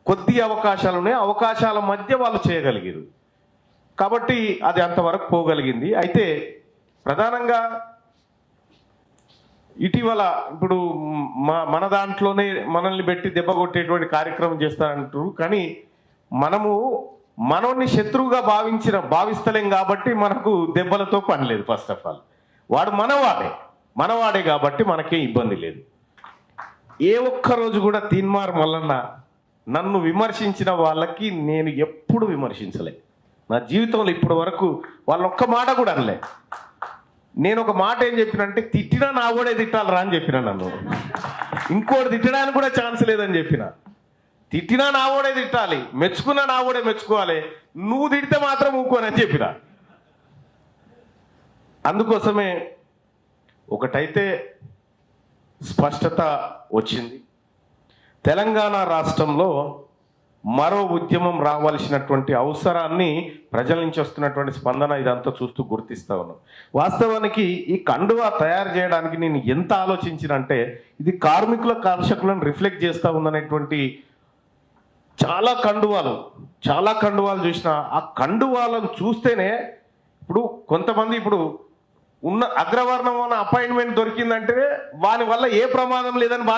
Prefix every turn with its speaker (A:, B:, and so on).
A: కొద్ది అవకాశాలు ఉన్నాయి, అవకాశాల మధ్య వాళ్ళు చేయగలిగారు కాబట్టి అది అంతవరకు పోగలిగింది. అయితే ప్రధానంగా ఇటీవల ఇప్పుడు మన దాంట్లోనే మనల్ని పెట్టి దెబ్బ కొట్టేటువంటి కార్యక్రమం చేస్తారంటారు, కానీ మనల్ని శత్రువుగా భావిస్తలేం కాబట్టి మనకు దెబ్బలతో పని లేదు. ఫస్ట్ ఆఫ్ ఆల్ వాడు మనవాడే కాబట్టి మనకేం ఇబ్బంది లేదు. ఏ ఒక్క రోజు కూడా తీన్మార్ మల్లన్న నన్ను విమర్శించిన వాళ్ళకి నేను ఎప్పుడు విమర్శించలే నా జీవితంలో ఇప్పటి వరకు. వాళ్ళు ఒక్క మాట కూడా అనలే. నేను ఒక మాట ఏం చెప్పినంటే, తిట్టినా నా కూడా తిట్టాలరా అని చెప్పిన. నన్ను ఇంకోటి తిట్టడానికి కూడా ఛాన్స్ లేదని చెప్పిన. తిట్టినా నా కూడా తిట్టాలి, మెచ్చుకున్నా నా కూడా మెచ్చుకోవాలి, నువ్వు తిడితే మాత్రం ఊకోనని చెప్పిన. అందుకోసమే ఒకటైతే స్పష్టత వచ్చింది. తెలంగాణ రాష్ట్రంలో మరో ఉద్యమం రావాల్సినటువంటి అవసరాన్ని ప్రజల నుంచి వస్తున్నటువంటి స్పందన ఇదంతా చూస్తూ గుర్తిస్తా ఉన్నాం. వాస్తవానికి ఈ కండువా తయారు చేయడానికి నేను ఎంత ఆలోచించినంటే, ఇది కార్మికుల కర్షకులను రిఫ్లెక్ట్ చేస్తూ ఉందనేటువంటి చాలా కండువాలు చూసిన. ఆ కండువాలను చూస్తేనే ఇప్పుడు కొంతమంది ఉన్న అగ్రవర్ణం అపాయింట్మెంట్ దొరికిందంటే వాని వల్ల ఏ ప్రమాదం లేదని